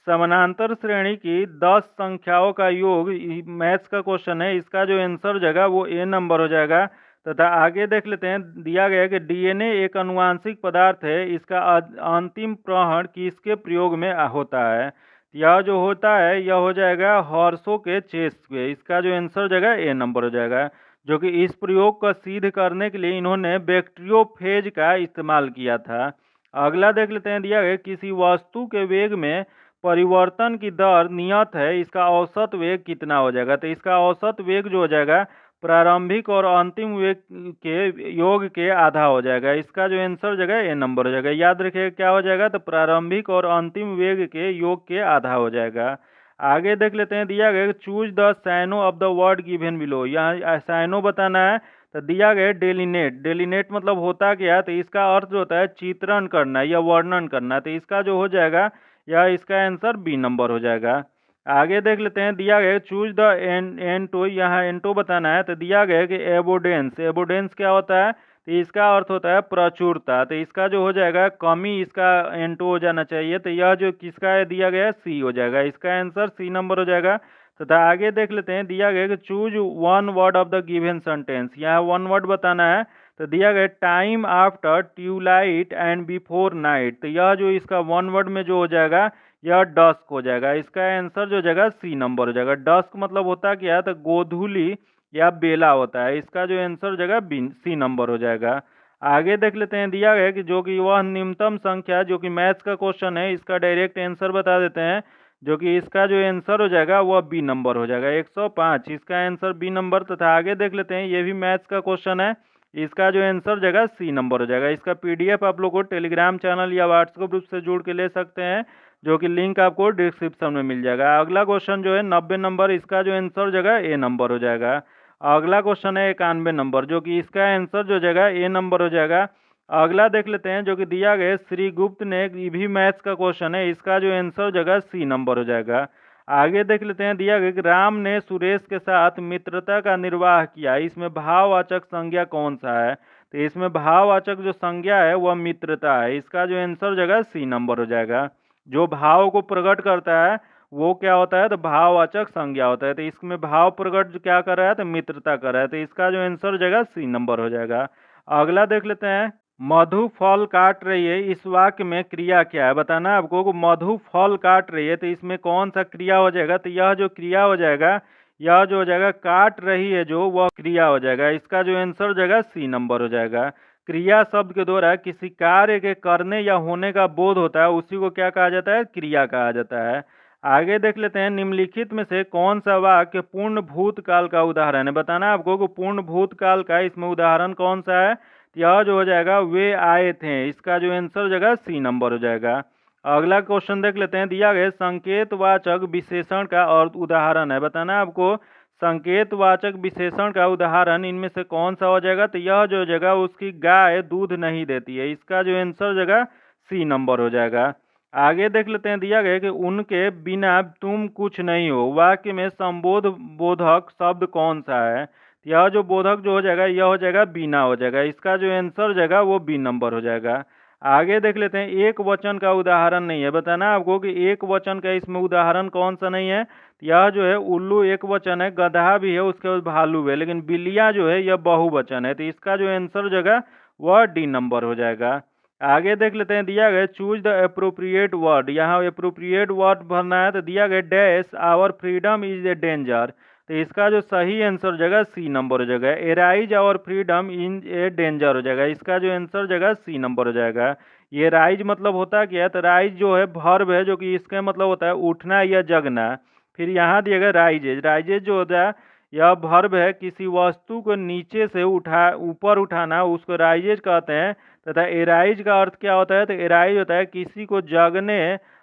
समानांतर श्रेणी की 10 संख्याओं का योग मैथ्स का क्वेश्चन है। इसका जो आंसर हो जाएगा वो ए नंबर हो जाएगा। तथा आगे देख लेते हैं, दिया गया है कि DNA एक अनुवांशिक पदार्थ है। इसका अंतिम प्रहरण किसके प्रयोग में होता है? यह जो होता है यह हो जाएगा हॉर्सो के चेस्ट पे। इसका जो आंसर हो जाएगा ए नंबर हो जाएगा। जो कि इस प्रयोग को सिद्ध करने के लिए इन्होंने बैक्टीरियोफेज का इस्तेमाल किया था। अगला देख लेते हैं, दिया गया किसी वस्तु के वेग में परिवर्तन की दर नियत है, इसका औसत वेग कितना हो जाएगा? तो इसका औसत वेग जो हो जाएगा प्रारंभिक और अंतिम वेग के योग के आधा हो जाएगा। इसका जो आंसर जगह ए नंबर हो जाएगा। याद रखिएगा क्या हो जाएगा? तो प्रारंभिक और अंतिम वेग के योग के आधा हो जाएगा। आगे देख लेते हैं, दिया गया choose the synonym of the word given below. यहाँ साइनो बताना है तो दिया गया डेलिनेट। डेलिनेट मतलब होता क्या, तो इसका अर्थ जो होता है चित्रण करना या वर्णन करना, तो इसका जो हो जाएगा या इसका आंसर बी नंबर हो जाएगा। आगे देख लेते हैं, दिया गया चूज द एंटो। यहाँ एंटो बताना है तो दिया गया कि एबोडेंस। एबोडेंस क्या होता है, तो इसका अर्थ होता है प्रचुरता, तो इसका जो हो जाएगा कमी, इसका एंटो हो जाना चाहिए, तो यह जो किसका है दिया गया सी हो जाएगा, इसका आंसर सी नंबर हो जाएगा। तथा आगे देख लेते हैं, दिया गया कि choose one word of the given sentence. यहाँ वन वर्ड बताना है तो दिया गया time after twilight and before night, तो यह जो इसका वन वर्ड में जो हो जाएगा यह डस्क हो जाएगा, इसका आंसर जो हो जाएगा सी नंबर हो जाएगा। डस्क मतलब होता क्या है, तो गोधूली या बेला होता है, इसका जो आंसर हो जाएगा सी नंबर हो जाएगा। आगे देख लेते हैं, दिया गया कि जो कि वह निम्नतम संख्या, जो कि मैथ्स का क्वेश्चन है, इसका डायरेक्ट आंसर बता देते हैं, जो कि इसका जो आंसर हो जाएगा वह बी नंबर हो जाएगा 105, इसका आंसर बी नंबर। तथा आगे देख लेते हैं, ये भी मैथ्स का क्वेश्चन है, इसका जो आंसर हो जाएगा सी नंबर हो जाएगा। इसका पीडीएफ आप लोग को टेलीग्राम चैनल या व्हाट्सएप ग्रुप से जुड़ के ले सकते हैं, जो कि लिंक आपको डिस्क्रिप्शन में मिल जाएगा। अगला क्वेश्चन जो है 90 नंबर, इसका जो आंसर हो जाएगा ए नंबर हो जाएगा। अगला क्वेश्चन है 91 नंबर, जो कि इसका आंसर जो जाएगा ए नंबर हो जाएगा। अगला देख लेते हैं, जो कि दिया गया श्री गुप्त ने, ये भी मैथ्स का क्वेश्चन है, इसका जो आंसर हो जाएगा सी नंबर हो जाएगा। आगे देख लेते हैं, दिया गया कि राम ने सुरेश के साथ मित्रता का निर्वाह किया, इसमें भाववाचक संज्ञा कौन सा है, तो इसमें भाववाचक जो संज्ञा है वह मित्रता है, इसका जो आंसर हो जाएगा सी नंबर हो जाएगा। जो भाव को प्रकट करता है वो क्या होता है, तो भाववाचक संज्ञा होता है, तो इसमें भाव प्रकट जो क्या कर रहा है, तो मित्रता कर रहा है, तो इसका जो आंसर हो जाएगा सी नंबर हो जाएगा। अगला देख लेते हैं, मधु फल काट रही है, इस वाक्य में क्रिया क्या है, बताना है आपको। मधु फल काट रही है, तो इसमें कौन सा क्रिया हो जाएगा, तो यह जो क्रिया हो जाएगा, यह जो हो जाएगा काट रही है जो, वह क्रिया हो जाएगा, इसका जो आंसर हो जाएगा सी नंबर हो जाएगा। क्रिया शब्द के द्वारा किसी कार्य के करने या होने का बोध होता है, उसी को क्या कहा जाता है, क्रिया कहा जाता है। आगे देख लेते हैं, निम्नलिखित में से कौन सा वाक्य पूर्ण भूतकाल का उदाहरण है, बताना है आपको कि पूर्ण भूतकाल का इसमें उदाहरण कौन सा है, तो यह जो हो जाएगा वे आए थे, इसका जो आंसर हो जाएगा सी नंबर हो जाएगा। अगला क्वेश्चन देख लेते हैं, दिया गया संकेतवाचक विशेषण का और उदाहरण है, बताना है आपको संकेतवाचक विशेषण का उदाहरण इनमें से कौन सा हो जाएगा, तो यह जो हो जाएगा उसकी गाय दूध नहीं देती है, इसका जो आंसर हो जाएगा सी नंबर हो जाएगा। आगे देख लेते हैं, दिया गया कि उनके बिना तुम कुछ नहीं हो, वाक्य में संबोध बोधक शब्द कौन सा है, यह जो बोधक जो हो जाएगा यह हो जाएगा बिना हो जाएगा, इसका जो आंसर हो जाएगा वो बी नंबर हो जाएगा। आगे देख लेते हैं, एक वचन का उदाहरण नहीं है, बताना आपको कि एक वचन का इसमें उदाहरण कौन सा नहीं है, यह जो है उल्लू एक वचन है, गधा भी है, उसके बाद भालू है, लेकिन बिल्लियाँ जो है यह बहुवचन है, तो इसका जो आंसर हो जाएगा वह डी नंबर हो जाएगा। आगे देख लेते हैं, दिया गया चूज द अप्रोप्रिएट वर्ड, यहाँ अप्रोप्रिएट वर्ड भरना है, तो दिया गया dash our freedom is a danger, तो इसका जो सही आंसर हो जाएगा सी नंबर हो जाएगा। Arise our freedom in a danger हो जाएगा, इसका जो आंसर हो जाएगा सी नंबर हो जाएगा। ये राइज मतलब होता क्या है, तो राइज जो है वर्ब है, जो कि इसका मतलब होता है उठना या जगना। फिर यहाँ दिया गया राइजेज, राइजेज जो होता है यह वर्ब है, किसी वस्तु को नीचे से ऊपर उठाना, उसको राइजेज कहते हैं। तथा एराइज का अर्थ क्या होता है, तो एराइज होता है किसी को जगने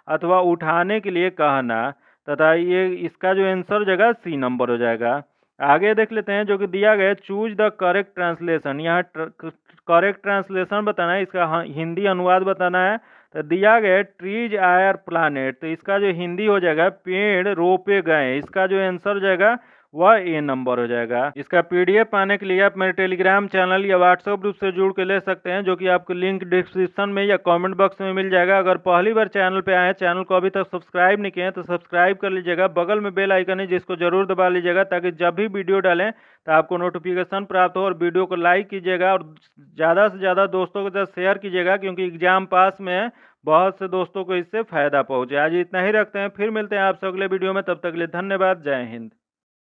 अथवा उठाने के लिए कहना, तथा ये इसका जो आंसर हो जाएगा सी नंबर हो जाएगा। आगे देख लेते हैं, जो कि दिया गया चूज द करेक्ट ट्रांसलेशन, यहाँ करेक्ट ट्रांसलेशन बताना है, इसका हिंदी अनुवाद बताना है, तो दिया गया ट्रीज आर प्लानेट, तो इसका जो हिंदी हो जाएगा पेड़ रोपे गए, इसका जो आंसर हो जाएगा वह ए नंबर हो जाएगा। इसका पीडीएफ पाने के लिए आप मेरे टेलीग्राम चैनल या व्हाट्सएप ग्रुप से जुड़ के ले सकते हैं, जो कि आपको लिंक डिस्क्रिप्शन में या कमेंट बॉक्स में मिल जाएगा। अगर पहली बार चैनल पे आए, चैनल को अभी तक सब्सक्राइब नहीं किए हैं तो सब्सक्राइब कर लीजिएगा, बगल में बेल आइकन है जिसको जरूर दबा लीजिएगा, ताकि जब भी वीडियो डालें तो आपको नोटिफिकेशन प्राप्त हो। और वीडियो को लाइक कीजिएगा और ज़्यादा से ज़्यादा दोस्तों के साथ शेयर कीजिएगा, क्योंकि एग्जाम पास में है, बहुत से दोस्तों को इससे फायदा पहुंचे। आज इतना ही रखते हैं, फिर मिलते हैं आपसे अगले वीडियो में, तब तक के लिए धन्यवाद, जय हिंद।